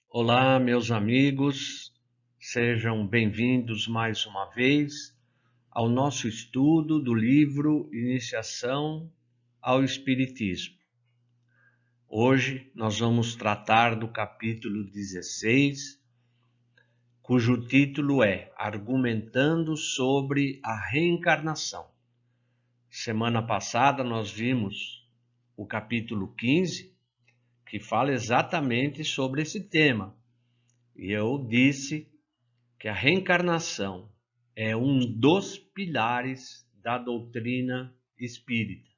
Olá, meus amigos, sejam bem-vindos mais uma vez ao nosso estudo do livro Iniciação ao Espiritismo. Hoje nós vamos tratar do capítulo 16, cujo título é Argumentando sobre a Reencarnação. Semana passada nós vimos o capítulo 15, que fala exatamente sobre esse tema. E eu disse que a reencarnação é um dos pilares da doutrina espírita.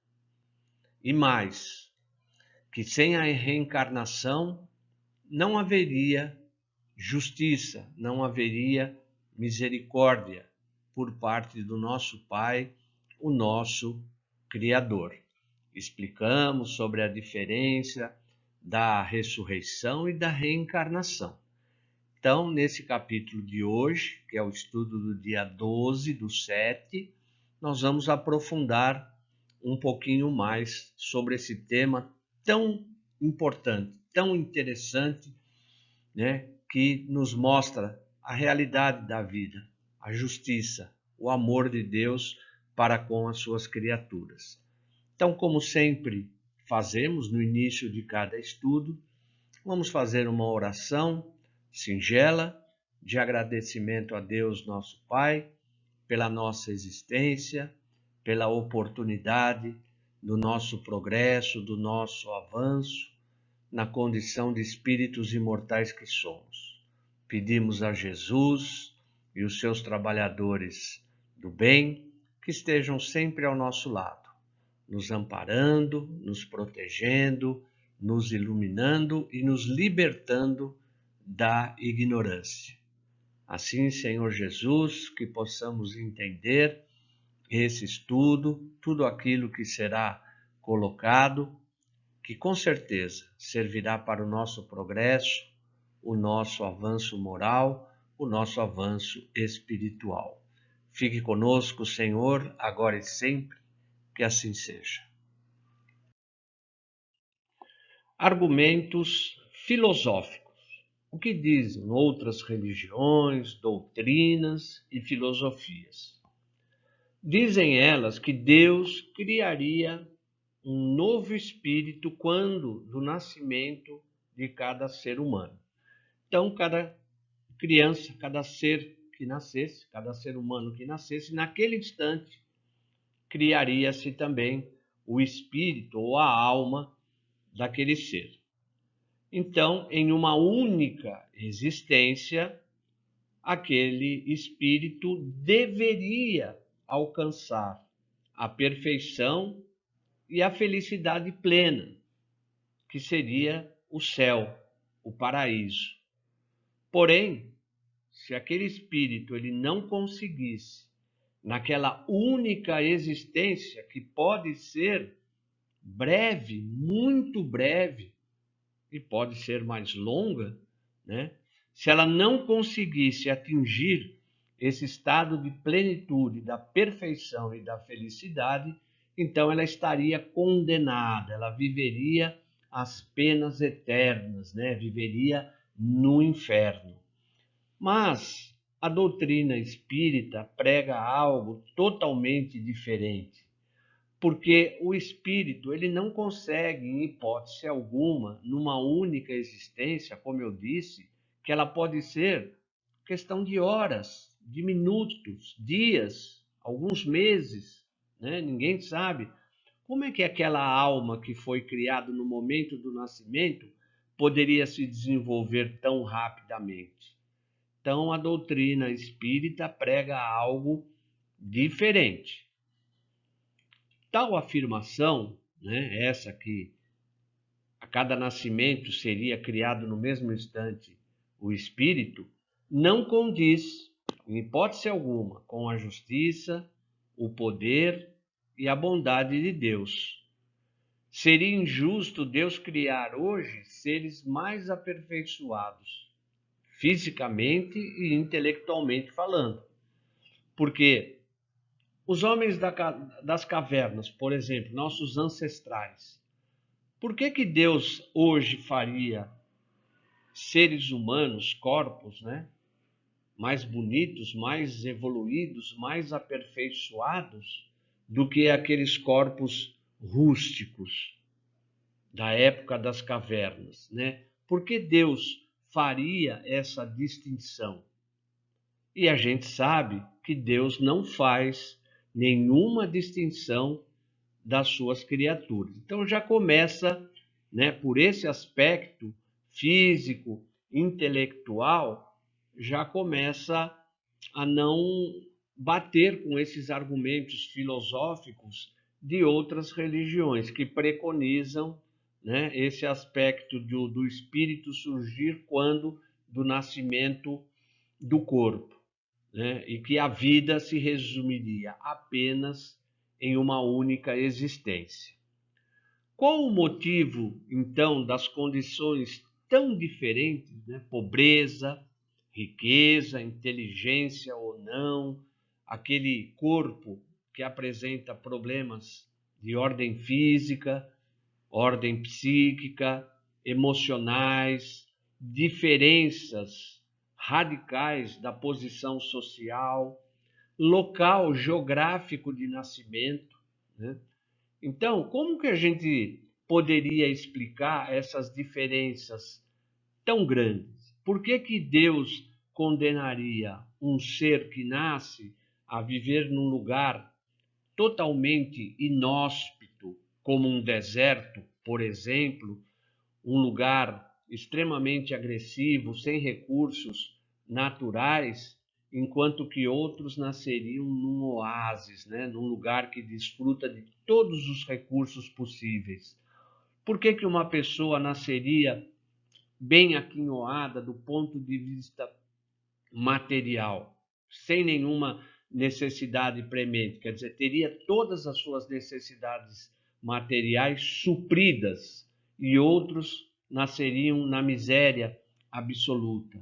E mais, que sem a reencarnação não haveria justiça, não haveria misericórdia por parte do nosso Pai, o nosso Criador. Explicamos sobre a diferença da ressurreição e da reencarnação. Então, nesse capítulo de hoje, que é o estudo do dia 12/7, nós vamos aprofundar um pouquinho mais sobre esse tema tão importante, tão interessante, né, que nos mostra a realidade da vida, a justiça, o amor de Deus para com as suas criaturas. Então, como sempre fazemos no início de cada estudo, vamos fazer uma oração singela de agradecimento a Deus, nosso Pai, pela nossa existência, pela oportunidade do nosso progresso, do nosso avanço na condição de espíritos imortais que somos. Pedimos a Jesus e os seus trabalhadores do bem que estejam sempre ao nosso lado, nos amparando, nos protegendo, nos iluminando e nos libertando da ignorância. Assim, Senhor Jesus, que possamos entender esse estudo, tudo aquilo que será colocado, que com certeza servirá para o nosso progresso, o nosso avanço moral, o nosso avanço espiritual. Fique conosco, Senhor, agora e sempre, que assim seja. Argumentos filosóficos. O que dizem outras religiões, doutrinas e filosofias? Dizem elas que Deus criaria um novo espírito quando do nascimento de cada ser humano. Então, cada criança, cada ser que nascesse, cada ser humano que nascesse, naquele instante criaria-se também o espírito ou a alma daquele ser. Então, em uma única existência, aquele espírito deveria alcançar a perfeição e a felicidade plena, que seria o céu, o paraíso. Porém, se aquele espírito ele não conseguisse, naquela única existência, que pode ser breve, muito breve, e pode ser mais longa, né? Se ela não conseguisse atingir esse estado de plenitude, da perfeição e da felicidade, então ela estaria condenada, ela viveria as penas eternas, né? Viveria no inferno. Mas a doutrina espírita prega algo totalmente diferente, porque o espírito ele não consegue, em hipótese alguma, numa única existência, como eu disse, que ela pode ser questão de horas, de minutos, dias, alguns meses, né? Ninguém sabe. Como é que aquela alma que foi criada no momento do nascimento poderia se desenvolver tão rapidamente? Então, a doutrina espírita prega algo diferente. Tal afirmação, né, essa que a cada nascimento seria criado no mesmo instante o espírito, não condiz, em hipótese alguma, com a justiça, o poder e a bondade de Deus. Seria injusto Deus criar hoje seres mais aperfeiçoados, fisicamente e intelectualmente falando. Porque os homens das cavernas, por exemplo, nossos ancestrais, por que Deus hoje faria seres humanos, corpos, né, mais bonitos, mais evoluídos, mais aperfeiçoados do que aqueles corpos rústicos da época das cavernas, né? Por que Deus faria essa distinção? E a gente sabe que Deus não faz nenhuma distinção das suas criaturas. Então já começa, né, por esse aspecto físico, intelectual, já começa a não bater com esses argumentos filosóficos de outras religiões que preconizam, né, esse aspecto do espírito surgir quando do nascimento do corpo, né, e que a vida se resumiria apenas em uma única existência. Qual o motivo, então, das condições tão diferentes, né? Pobreza, riqueza, inteligência ou não, aquele corpo que apresenta problemas de ordem física, ordem psíquica, emocionais, diferenças radicais da posição social, local geográfico de nascimento, né? Então, como que a gente poderia explicar essas diferenças tão grandes? Por que que Deus condenaria um ser que nasce a viver num lugar totalmente inóspito, como um deserto, por exemplo, um lugar extremamente agressivo, sem recursos naturais, enquanto que outros nasceriam num oásis, né? Num lugar que desfruta de todos os recursos possíveis. Por que que uma pessoa nasceria bem aquinhoada do ponto de vista material, sem nenhuma necessidade premente? Quer dizer, teria todas as suas necessidades materiais supridas, e outros nasceriam na miséria absoluta.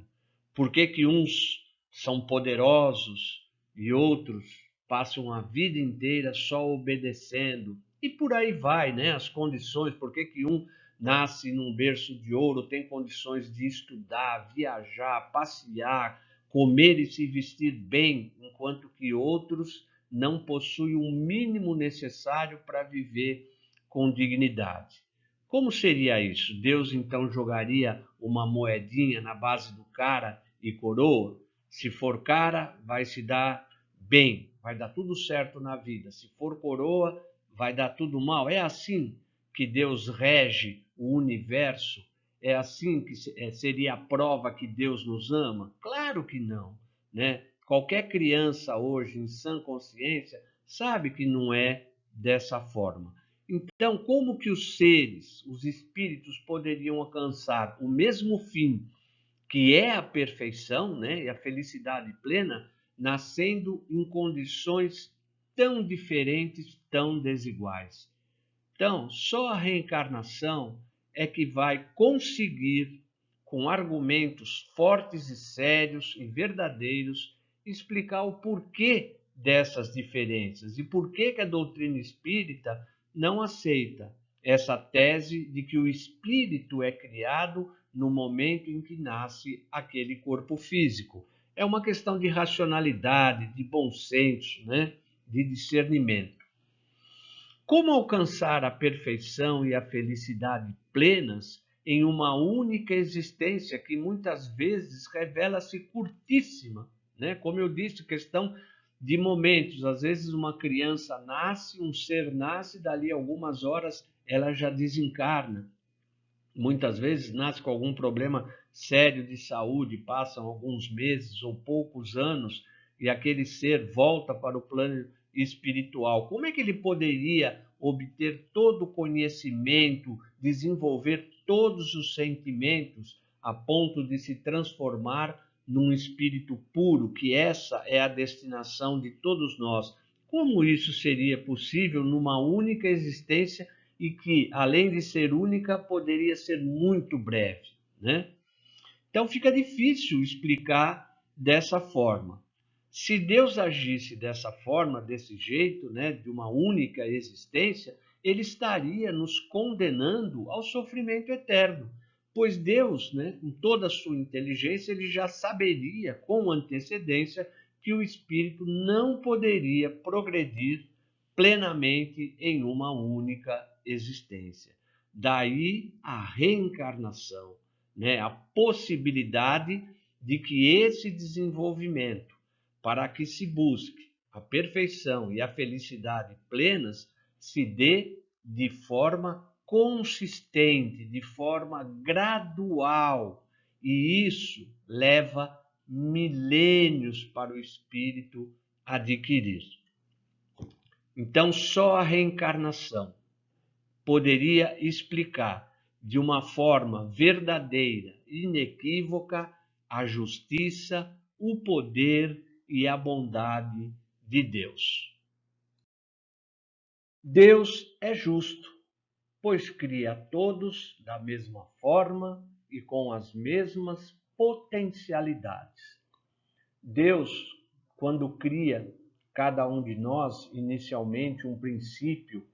Por que que uns são poderosos e outros passam a vida inteira só obedecendo? E por aí vai, né? As condições, por que que um nasce num berço de ouro, tem condições de estudar, viajar, passear, comer e se vestir bem, enquanto que outros não possuem o mínimo necessário para viver com dignidade? Como seria isso? Deus então jogaria uma moedinha na base do cara e coroa? Se for cara, vai se dar bem, vai dar tudo certo na vida. Se for coroa, vai dar tudo mal. É assim que Deus rege o universo? É assim que seria a prova que Deus nos ama? Claro que não, né? Qualquer criança hoje, em sã consciência, sabe que não é dessa forma. Então, como que os seres, os espíritos, poderiam alcançar o mesmo fim, que é a perfeição, né, e a felicidade plena, nascendo em condições tão diferentes, tão desiguais? Então, só a reencarnação é que vai conseguir, com argumentos fortes e sérios e verdadeiros, explicar o porquê dessas diferenças e por que que a doutrina espírita não aceita essa tese de que o espírito é criado no momento em que nasce aquele corpo físico. É uma questão de racionalidade, de bom senso, né? De discernimento. Como alcançar a perfeição e a felicidade plenas em uma única existência que muitas vezes revela-se curtíssima, né? Como eu disse, questão de momentos. Às vezes uma criança nasce, um ser nasce, dali algumas horas ela já desencarna. Muitas vezes nasce com algum problema sério de saúde, passam alguns meses ou poucos anos e aquele ser volta para o plano espiritual. Como é que ele poderia obter todo o conhecimento, desenvolver todos os sentimentos a ponto de se transformar num espírito puro, que essa é a destinação de todos nós? Como isso seria possível numa única existência e que, além de ser única, poderia ser muito breve, né? Então fica difícil explicar dessa forma. Se Deus agisse dessa forma, desse jeito, né, de uma única existência, ele estaria nos condenando ao sofrimento eterno. pois Deus, né, com toda a sua inteligência, ele já saberia com antecedência que o espírito não poderia progredir plenamente em uma única existência. Daí a reencarnação, né, a possibilidade de que esse desenvolvimento, para que se busque a perfeição e a felicidade plenas, se dê de forma consistente, de forma gradual, e isso leva milênios para o espírito adquirir. Então, só a reencarnação poderia explicar de uma forma verdadeira, inequívoca, a justiça, o poder e a bondade de Deus. Deus é justo, pois cria todos da mesma forma e com as mesmas potencialidades. Deus, quando cria cada um de nós, inicialmente um princípio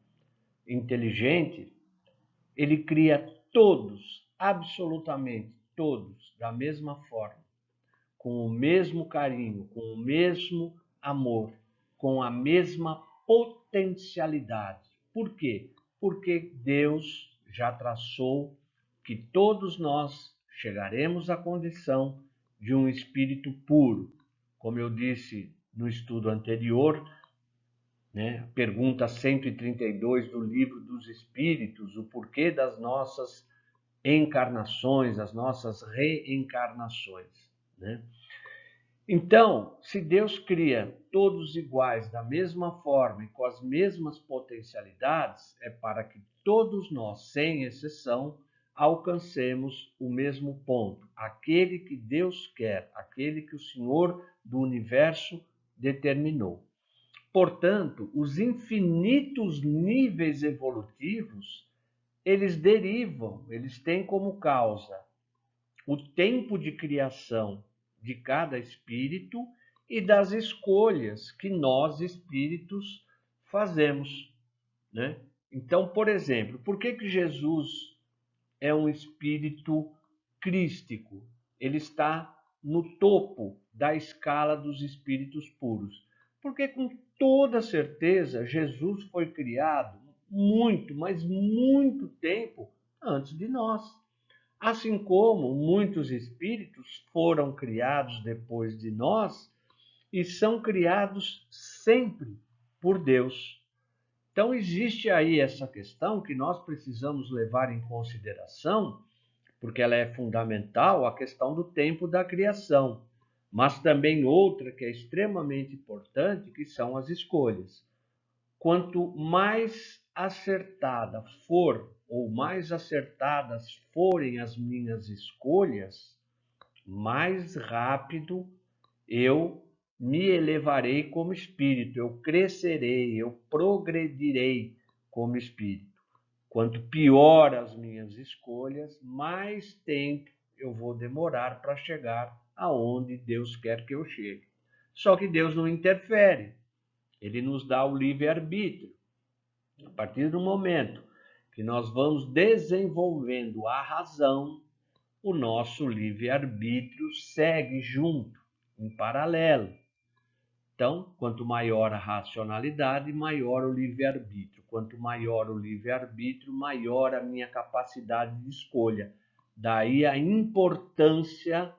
inteligente, ele cria todos, absolutamente todos, da mesma forma, com o mesmo carinho, com o mesmo amor, com a mesma potencialidade. Por quê? Porque Deus já traçou que todos nós chegaremos à condição de um espírito puro. Como eu disse no estudo anterior, né? Pergunta 132 do Livro dos Espíritos, o porquê das nossas encarnações, as nossas reencarnações, né? Então, se Deus cria todos iguais da mesma forma e com as mesmas potencialidades, é para que todos nós, sem exceção, alcancemos o mesmo ponto, aquele que Deus quer, aquele que o Senhor do universo determinou. Portanto, os infinitos níveis evolutivos, eles derivam, eles têm como causa o tempo de criação de cada espírito e das escolhas que nós, espíritos, fazemos, né? Então, por exemplo, por que Jesus é um espírito crístico? Ele está no topo da escala dos espíritos puros. Porque, com toda certeza, Jesus foi criado muito, mas muito tempo antes de nós. Assim como muitos espíritos foram criados depois de nós e são criados sempre por Deus. Então, existe aí essa questão que nós precisamos levar em consideração, porque ela é fundamental, a questão do tempo da criação, mas também outra que é extremamente importante, que são as escolhas. Quanto mais acertada for, ou mais acertadas forem as minhas escolhas, mais rápido eu me elevarei como espírito, eu crescerei, eu progredirei como espírito. Quanto pior as minhas escolhas, mais tempo eu vou demorar para chegar aonde Deus quer que eu chegue. Só que Deus não interfere, ele nos dá o livre-arbítrio. A partir do momento que nós vamos desenvolvendo a razão, o nosso livre-arbítrio segue junto, em paralelo. Então, quanto maior a racionalidade, maior o livre-arbítrio. Quanto maior o livre-arbítrio, maior a minha capacidade de escolha. Daí a importância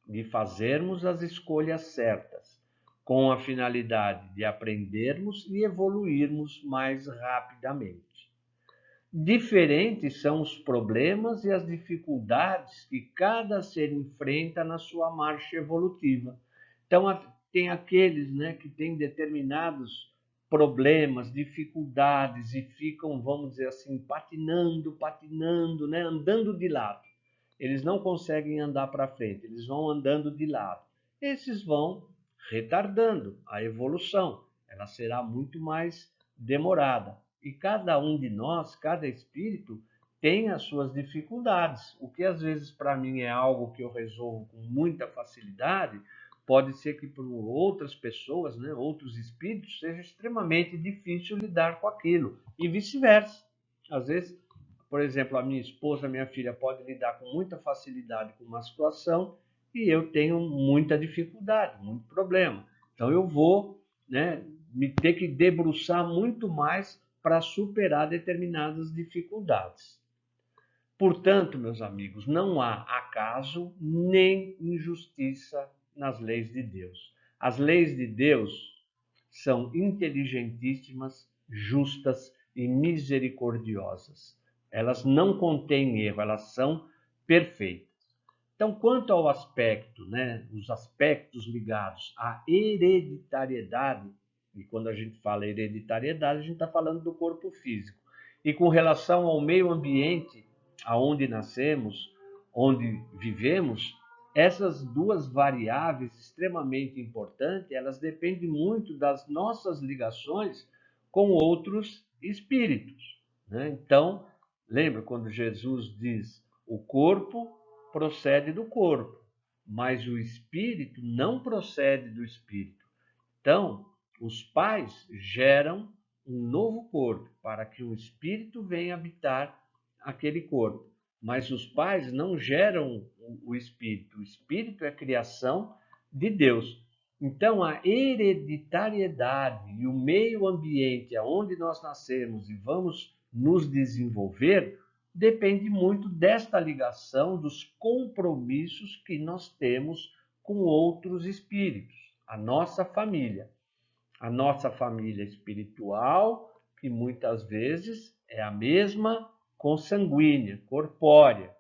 de fazermos as escolhas certas, com a finalidade de aprendermos e evoluirmos mais rapidamente. Diferentes são os problemas e as dificuldades que cada ser enfrenta na sua marcha evolutiva. Então, tem aqueles, né, que têm determinados problemas, dificuldades e ficam, vamos dizer assim, patinando, né, andando de lado. Eles não conseguem andar para frente, eles vão andando de lado. Esses vão retardando a evolução, ela será muito mais demorada. E cada um de nós, cada espírito, tem as suas dificuldades. O que às vezes para mim é algo que eu resolvo com muita facilidade, pode ser que para outras pessoas, né, outros espíritos, seja extremamente difícil lidar com aquilo. E vice-versa. Às vezes Por exemplo, a minha esposa, a minha filha pode lidar com muita facilidade com uma situação e eu tenho muita dificuldade, muito problema. Então eu vou, né, me ter que debruçar muito mais para superar determinadas dificuldades. Portanto, meus amigos, não há acaso nem injustiça nas leis de Deus. As leis de Deus são inteligentíssimas, justas e misericordiosas. Elas não contêm erro, elas são perfeitas. Então, quanto ao aspecto, né, os aspectos ligados à hereditariedade, e quando a gente fala hereditariedade, a gente está falando do corpo físico. E com relação ao meio ambiente, aonde nascemos, onde vivemos, essas duas variáveis extremamente importantes, elas dependem muito das nossas ligações com outros espíritos, né? Então, lembra quando Jesus diz: o corpo procede do corpo, mas o espírito não procede do espírito. Então, os pais geram um novo corpo para que o espírito venha habitar aquele corpo. Mas os pais não geram o espírito. O espírito é a criação de Deus. Então, a hereditariedade e o meio ambiente onde nós nascemos e vamos nos desenvolver depende muito desta ligação, dos compromissos que nós temos com outros espíritos, a nossa família. A nossa família espiritual, que muitas vezes é a mesma consanguínea, corpórea.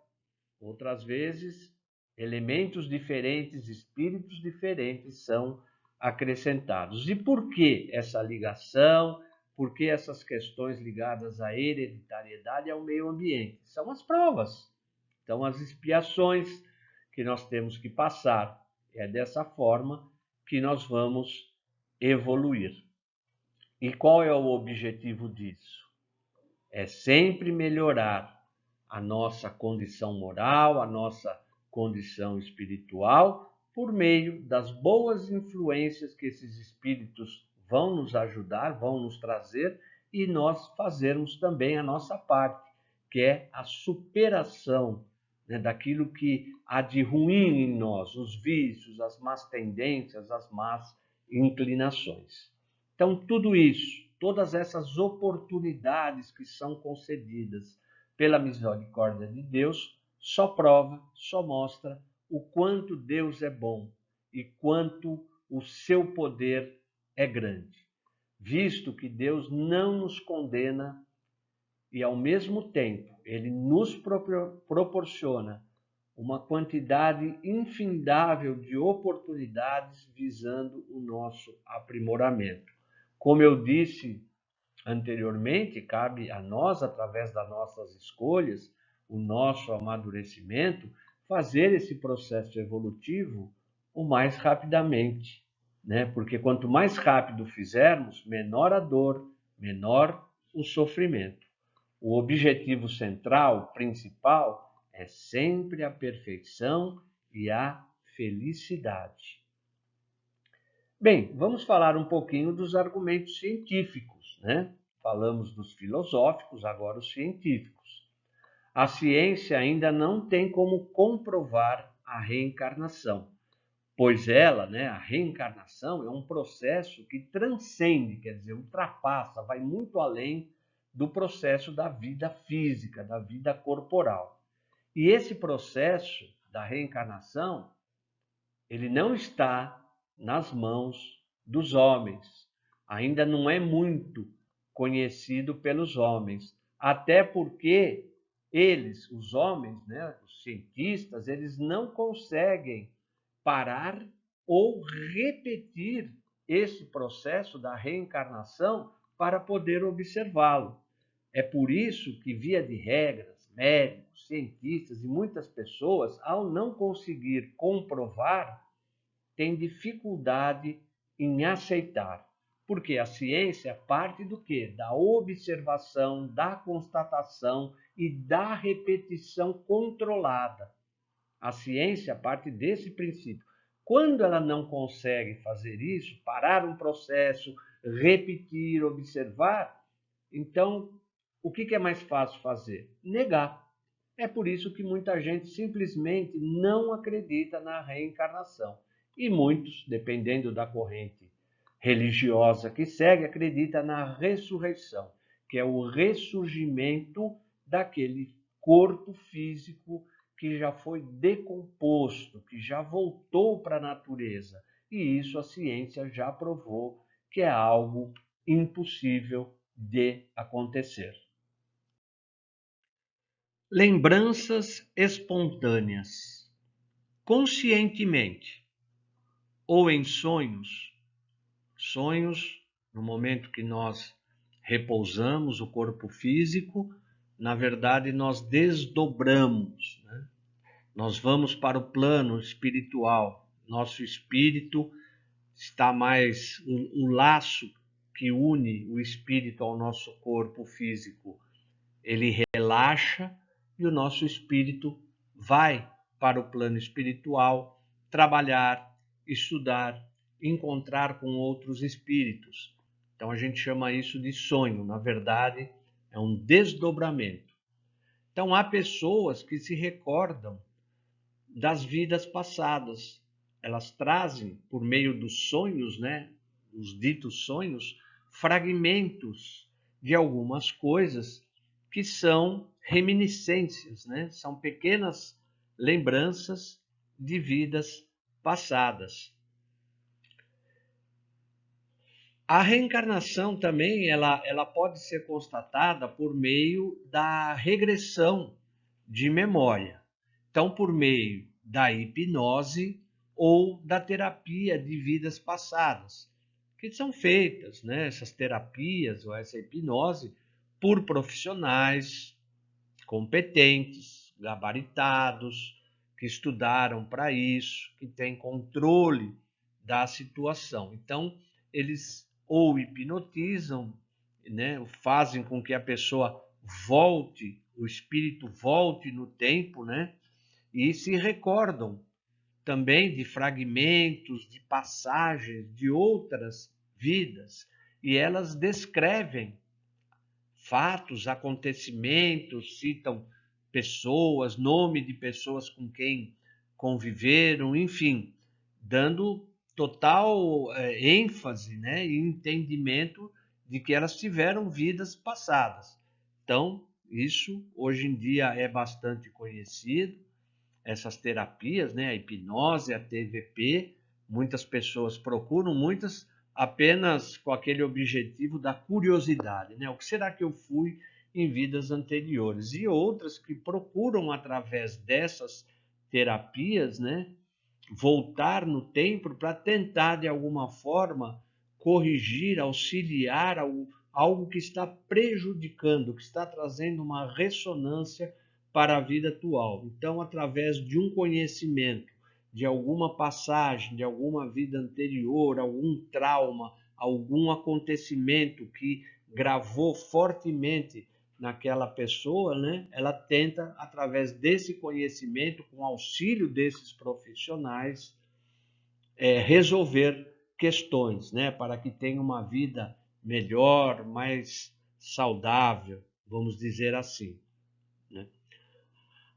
Outras vezes, elementos diferentes, espíritos diferentes são acrescentados. E por que essa ligação? Por que essas questões ligadas à hereditariedade e ao meio ambiente? São as provas, são as expiações que nós temos que passar. É dessa forma que nós vamos evoluir. E qual é o objetivo disso? É sempre melhorar a nossa condição moral, a nossa condição espiritual, por meio das boas influências que esses espíritos vão nos ajudar, vão nos trazer, e nós fazermos também a nossa parte, que é a superação, né, daquilo que há de ruim em nós, os vícios, as más tendências, as más inclinações. Então, tudo isso, todas essas oportunidades que são concedidas pela misericórdia de Deus, só prova, só mostra o quanto Deus é bom e quanto o seu poder é grande. Visto que Deus não nos condena e, ao mesmo tempo, Ele nos proporciona uma quantidade infindável de oportunidades visando o nosso aprimoramento. Como eu disse anteriormente, cabe a nós, através das nossas escolhas, o nosso amadurecimento, fazer esse processo evolutivo o mais rapidamente, né? Porque quanto mais rápido fizermos, menor a dor, menor o sofrimento. O objetivo central, principal, é sempre a perfeição e a felicidade. Bem, vamos falar um pouquinho dos argumentos científicos, né? Falamos dos filosóficos, agora os científicos. A ciência ainda não tem como comprovar a reencarnação, pois ela, né, a reencarnação é um processo que transcende, quer dizer, ultrapassa, vai muito além do processo da vida física, da vida corporal. E esse processo da reencarnação, ele não está nas mãos dos homens. Ainda não é muito conhecido pelos homens, até porque eles, os homens, né, os cientistas, eles não conseguem parar ou repetir esse processo da reencarnação para poder observá-lo. É por isso que, via de regras, médicos, cientistas e muitas pessoas, ao não conseguir comprovar, têm dificuldade em aceitar. Porque a ciência parte do quê? Da observação, da constatação e da repetição controlada. A ciência parte desse princípio. Quando ela não consegue fazer isso, parar um processo, repetir, observar, então o que é mais fácil fazer? Negar. É por isso que muita gente simplesmente não acredita na reencarnação. E muitos, dependendo da corrente religiosa que segue, acredita na ressurreição, que é o ressurgimento daquele corpo físico que já foi decomposto, que já voltou para a natureza. E isso a ciência já provou que é algo impossível de acontecer. Lembranças espontâneas. Conscientemente ou em sonhos, no momento que nós repousamos o corpo físico, na verdade nós desdobramos, né? Nós vamos para o plano espiritual. Nosso espírito está mais o laço que une o espírito ao nosso corpo físico. Ele relaxa e o nosso espírito vai para o plano espiritual trabalhar, estudar, encontrar com outros espíritos. Então a gente chama isso de sonho. Na verdade, é um desdobramento. Então há pessoas que se recordam das vidas passadas. Elas trazem, por meio dos sonhos, né, os ditos sonhos, fragmentos de algumas coisas que são reminiscências, né? São pequenas lembranças de vidas passadas. A reencarnação também ela pode ser constatada por meio da regressão de memória. Então, por meio da hipnose ou da terapia de vidas passadas, que são feitas, né, essas terapias ou essa hipnose por profissionais competentes, gabaritados, que estudaram para isso, que têm controle da situação. Então, eles ou hipnotizam, né, fazem com que a pessoa volte, o espírito volte no tempo, né, e se recordam também de fragmentos, de passagens de outras vidas, e elas descrevem fatos, acontecimentos, citam pessoas, nome de pessoas com quem conviveram, enfim, dando total ênfase, né, e entendimento de que elas tiveram vidas passadas. Então, isso hoje em dia é bastante conhecido, essas terapias, né, a hipnose, a TVP, muitas pessoas procuram, muitas apenas com aquele objetivo da curiosidade, né? O que será que eu fui em vidas anteriores? E outras que procuram através dessas terapias, né, voltar no tempo para tentar de alguma forma corrigir, auxiliar algo que está prejudicando, que está trazendo uma ressonância para a vida atual. Então, através de um conhecimento, de alguma passagem, de alguma vida anterior, algum trauma, algum acontecimento que gravou fortemente naquela pessoa, né? Ela tenta, através desse conhecimento, com auxílio desses profissionais, resolver questões, né? Para que tenha uma vida melhor, mais saudável, vamos dizer assim, né?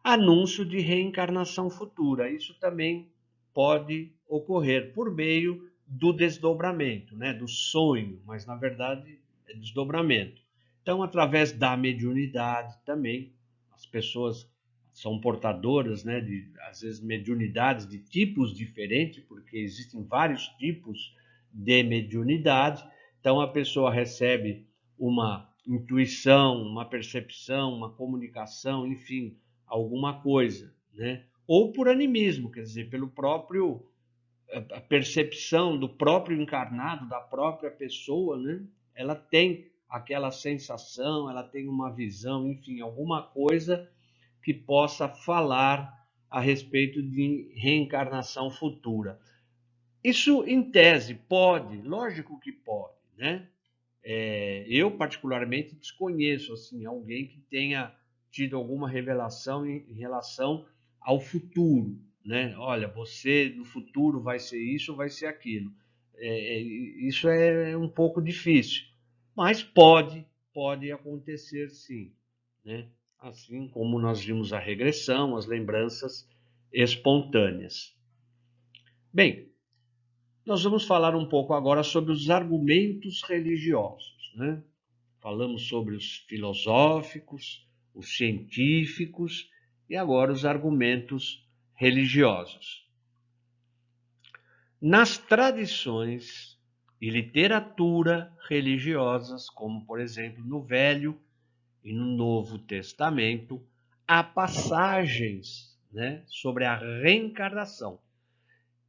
Anúncio de reencarnação futura. Isso também pode ocorrer por meio do desdobramento, né, do sonho, mas na verdade é desdobramento. Então, através da mediunidade também, as pessoas são portadoras, né, de às vezes mediunidades de tipos diferentes, porque existem vários tipos de mediunidade. Então, a pessoa recebe uma intuição, uma percepção, uma comunicação, enfim, alguma coisa, né? Ou por animismo, quer dizer, pelo próprio a percepção do próprio encarnado, da própria pessoa, né? Ela tem aquela sensação, ela tem uma visão, enfim, alguma coisa que possa falar a respeito de reencarnação futura. Isso, em tese, pode, lógico que pode, né? Eu, particularmente, desconheço assim, alguém que tenha tido alguma revelação em relação ao futuro, né? Olha, você no futuro vai ser isso ou vai ser aquilo. Isso é um pouco difícil, mas pode acontecer sim, né? Assim como nós vimos a regressão, as lembranças espontâneas. Bem, nós vamos falar um pouco agora sobre os argumentos religiosos, né? Falamos sobre os filosóficos, os científicos e agora os argumentos religiosos. Nas tradições e literatura religiosas, como por exemplo no Velho e no Novo Testamento, há passagens, né, sobre a reencarnação.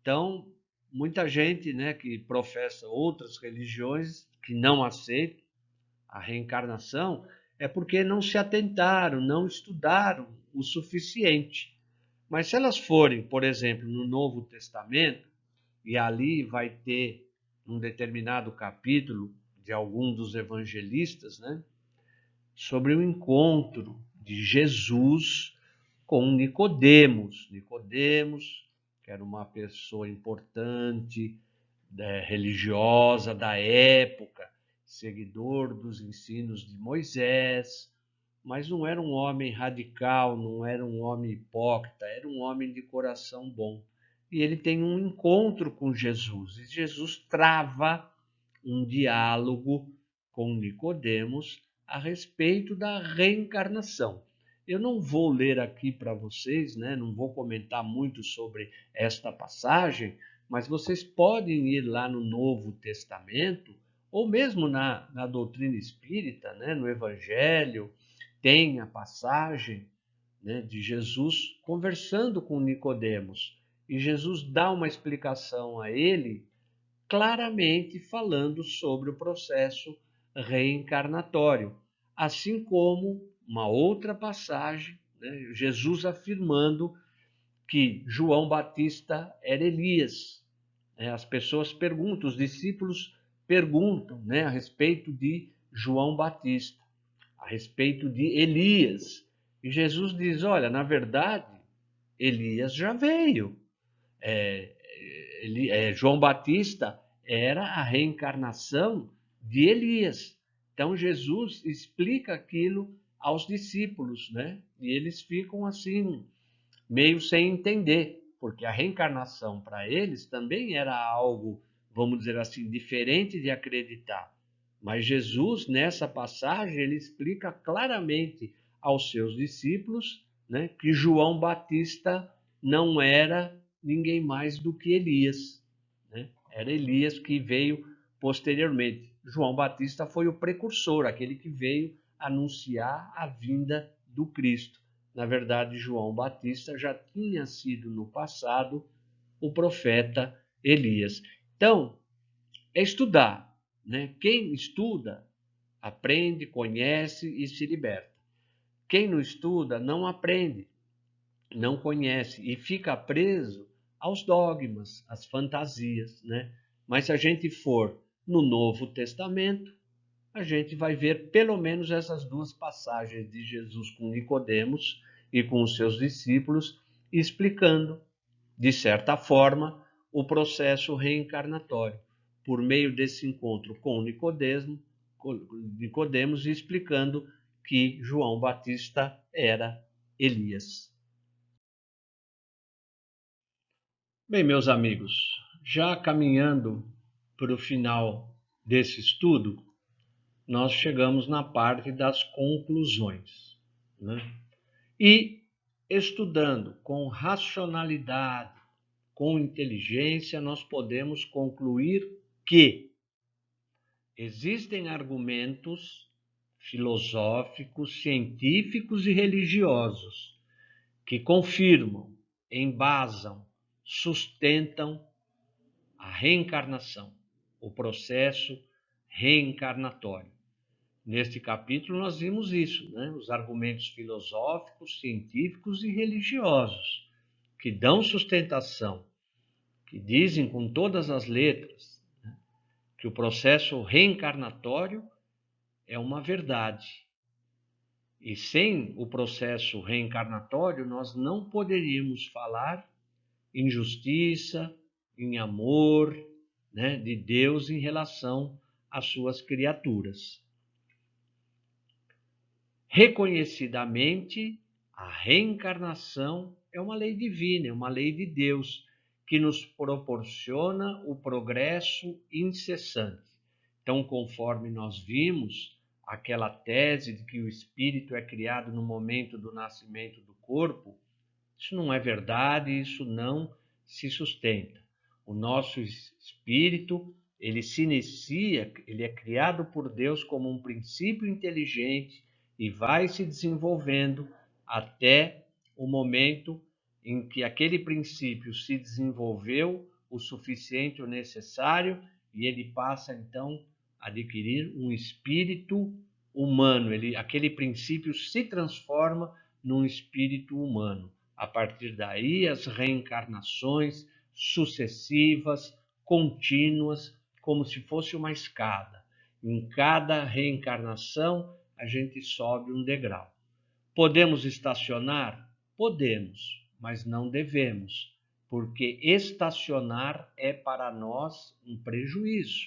Então, muita gente, né, que professa outras religiões que não aceitam a reencarnação é porque não se atentaram, não estudaram o suficiente. Mas se elas forem, por exemplo, no Novo Testamento, e ali vai ter um determinado capítulo de algum dos evangelistas, né, sobre o encontro de Jesus com Nicodemos. Nicodemos, que era uma pessoa importante, religiosa da época, seguidor dos ensinos de Moisés, mas não era um homem radical, não era um homem hipócrita, era um homem de coração bom. E ele tem um encontro com Jesus, e Jesus trava um diálogo com Nicodemos a respeito da reencarnação. Eu não vou ler aqui para vocês, né? Não vou comentar muito sobre esta passagem, mas vocês podem ir lá no Novo Testamento, ou mesmo na doutrina espírita, né? No Evangelho, tem a passagem, né, de Jesus conversando com Nicodemos. E Jesus dá uma explicação a ele, claramente falando sobre o processo reencarnatório, assim como uma outra passagem, né, Jesus afirmando que João Batista era Elias. As pessoas perguntam, os discípulos perguntam, né, a respeito de João Batista, a respeito de Elias. E Jesus diz: olha, na verdade, Elias já veio. João Batista era a reencarnação de Elias. Então Jesus explica aquilo aos discípulos, né? E eles ficam assim, meio sem entender, porque a reencarnação para eles também era algo, vamos dizer assim, diferente de acreditar. Mas Jesus, nessa passagem, ele explica claramente aos seus discípulos, né, que João Batista não era ninguém mais do que Elias, né? Era Elias que veio posteriormente. João Batista foi o precursor, aquele que veio anunciar a vinda do Cristo. Na verdade, João Batista já tinha sido no passado o profeta Elias. Então, é estudar, né? Quem estuda, aprende, conhece e se liberta. Quem não estuda, não aprende, não conhece e fica preso aos dogmas, às fantasias, né? Mas se a gente for no Novo Testamento, a gente vai ver pelo menos essas duas passagens de Jesus com Nicodemos e com os seus discípulos, explicando, de certa forma, o processo reencarnatório, por meio desse encontro com Nicodemos, explicando que João Batista era Elias. Bem, meus amigos, já caminhando para o final desse estudo, nós chegamos na parte das conclusões, né? E estudando com racionalidade, com inteligência, nós podemos concluir que existem argumentos filosóficos, científicos e religiosos que confirmam, embasam, sustentam a reencarnação, o processo reencarnatório. Neste capítulo nós vimos isso, né? Os argumentos filosóficos, científicos e religiosos que dão sustentação, que dizem com todas as letras, né, que o processo reencarnatório é uma verdade. E sem o processo reencarnatório nós não poderíamos falar em justiça, em amor, né, de Deus em relação às suas criaturas. Reconhecidamente, a reencarnação é uma lei divina, é uma lei de Deus, que nos proporciona o progresso incessante. Então, conforme nós vimos, aquela tese de que o espírito é criado no momento do nascimento do corpo, isso não é verdade, isso não se sustenta. O nosso espírito, ele se inicia, ele é criado por Deus como um princípio inteligente e vai se desenvolvendo até o momento em que aquele princípio se desenvolveu o suficiente ou necessário e ele passa então a adquirir um espírito humano. Aquele princípio se transforma num espírito humano. A partir daí, as reencarnações sucessivas, contínuas, como se fosse uma escada. Em cada reencarnação, a gente sobe um degrau. Podemos estacionar? Podemos, mas não devemos, porque estacionar é para nós um prejuízo.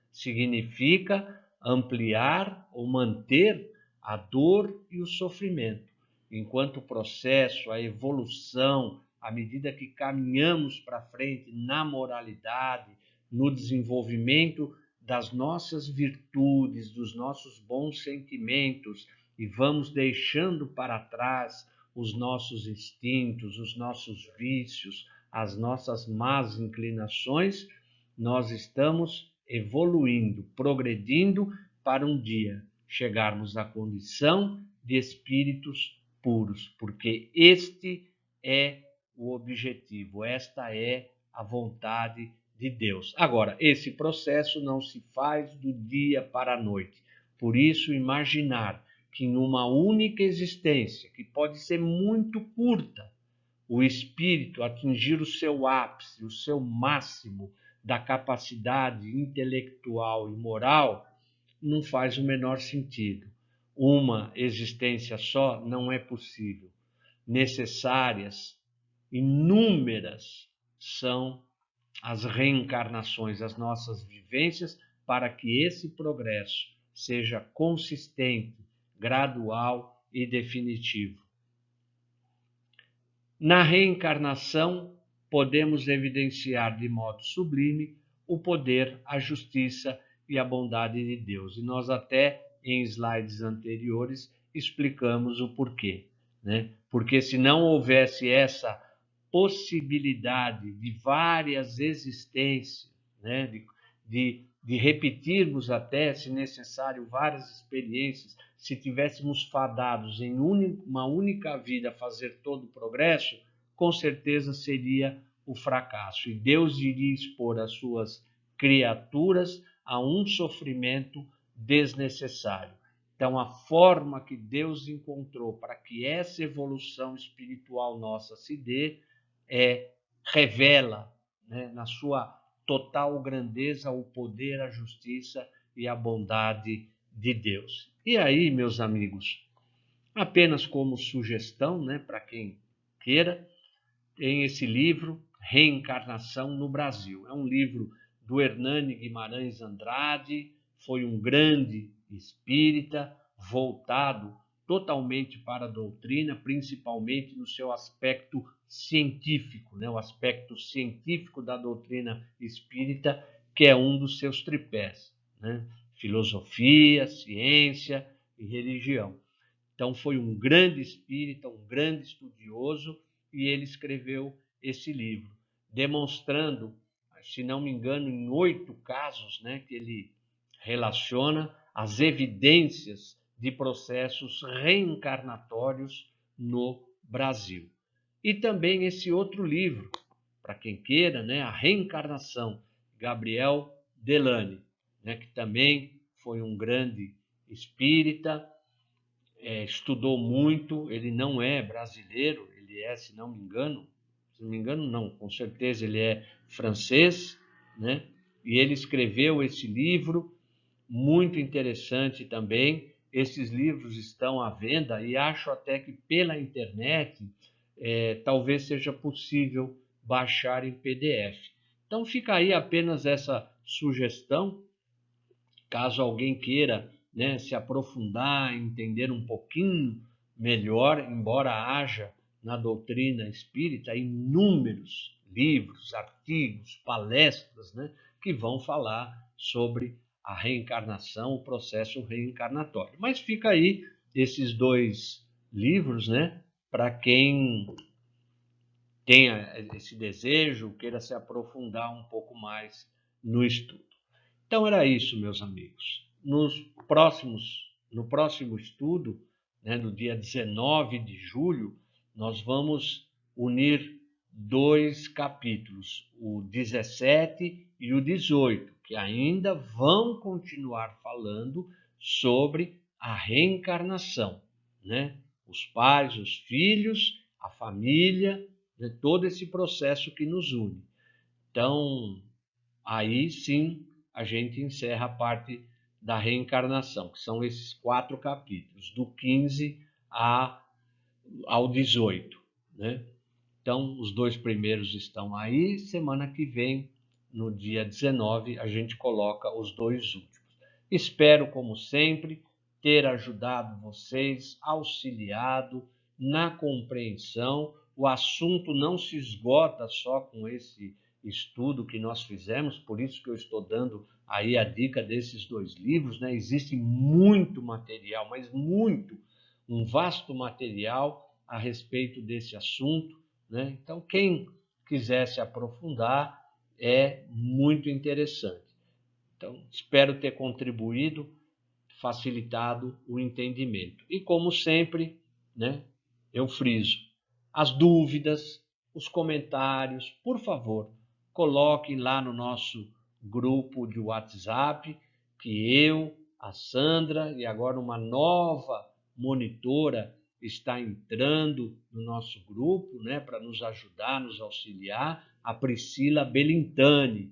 Significa ampliar ou manter a dor e o sofrimento. Enquanto o processo, a evolução, à medida que caminhamos para frente na moralidade, no desenvolvimento das nossas virtudes, dos nossos bons sentimentos, e vamos deixando para trás os nossos instintos, os nossos vícios, as nossas más inclinações, nós estamos evoluindo, progredindo para um dia chegarmos à condição de espíritos puros, porque este é o objetivo, esta é a vontade de Deus. Agora, esse processo não se faz do dia para a noite. Por isso, imaginar que numa única existência, que pode ser muito curta, o espírito atingir o seu ápice, o seu máximo da capacidade intelectual e moral, não faz o menor sentido. Uma existência só não é possível. Necessárias, inúmeras são as reencarnações, as nossas vivências, para que esse progresso seja consistente, gradual e definitivo. Na reencarnação, podemos evidenciar de modo sublime o poder, a justiça e a bondade de Deus. E nós até em slides anteriores explicamos o porquê, né? Porque se não houvesse essa possibilidade de várias existências, né? de repetirmos até, se necessário, várias experiências, se tivéssemos fadados em uma única vida a fazer todo o progresso, com certeza seria o fracasso. E Deus iria expor as suas criaturas a um sofrimento desnecessário. Então, a forma que Deus encontrou para que essa evolução espiritual nossa se dê revela, né, na sua total grandeza, o poder, a justiça e a bondade de Deus. E aí, meus amigos, apenas como sugestão, né, para quem queira, tem esse livro, Reencarnação no Brasil. É um livro do Hernani Guimarães Andrade, foi um grande espírita, voltado totalmente para a doutrina, principalmente no seu aspecto científico, né? O aspecto científico da doutrina espírita, que é um dos seus tripés, né? Filosofia, ciência e religião. Então foi um grande espírita, um grande estudioso, e ele escreveu esse livro, demonstrando, se não me engano, em 8 casos, né, que ele relaciona as evidências de processos reencarnatórios no Brasil. E também esse outro livro, para quem queira, né, A Reencarnação, Gabriel Delany, né, que também foi um grande espírita, estudou muito, ele não é brasileiro, ele é, se não me engano não, com certeza ele é francês, né? E ele escreveu esse livro, muito interessante também. Esses livros estão à venda e acho até que pela internet talvez seja possível baixar em PDF. Então fica aí apenas essa sugestão, caso alguém queira né, se aprofundar, entender um pouquinho melhor, embora haja na doutrina espírita inúmeros livros, artigos, palestras, né, que vão falar sobre a reencarnação, o processo reencarnatório. Mas fica aí esses dois livros, né, para quem tenha esse desejo, queira se aprofundar um pouco mais no estudo. Então era isso, meus amigos. No próximo estudo, né, no dia 19 de julho, nós vamos unir dois capítulos, o 17 e o 18, que ainda vão continuar falando sobre a reencarnação, né? Os pais, os filhos, a família, né? Todo esse processo que nos une. Então, aí sim a gente encerra a parte da reencarnação, que são esses 4 capítulos, do 15 ao 18, né? Então, os 2 primeiros estão aí, semana que vem, no dia 19, a gente coloca os 2 últimos. Espero, como sempre, ter ajudado vocês, auxiliado na compreensão. O assunto não se esgota só com esse estudo que nós fizemos, por isso que eu estou dando aí a dica desses 2 livros, né? Existe muito material, mas muito, um vasto material a respeito desse assunto, né? Então, quem quiser se aprofundar, é muito interessante. Então, espero ter contribuído, facilitado o entendimento. E como sempre, né, eu friso, as dúvidas, os comentários, por favor, coloquem lá no nosso grupo de WhatsApp, que eu, a Sandra e agora uma nova monitora está entrando no nosso grupo, né, para nos ajudar, nos auxiliar, a Priscila Belintani,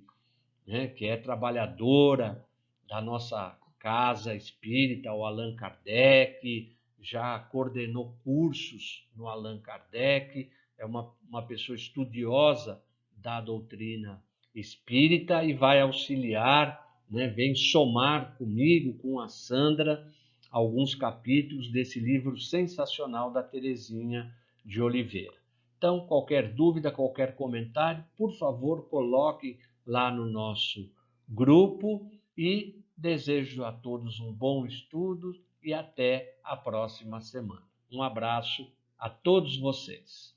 né, que é trabalhadora da nossa casa espírita, o Allan Kardec, já coordenou cursos no Allan Kardec, é uma pessoa estudiosa da doutrina espírita e vai auxiliar, né, vem somar comigo, com a Sandra, alguns capítulos desse livro sensacional da Terezinha de Oliveira. Então, qualquer dúvida, qualquer comentário, por favor, coloque lá no nosso grupo e desejo a todos um bom estudo e até a próxima semana. Um abraço a todos vocês.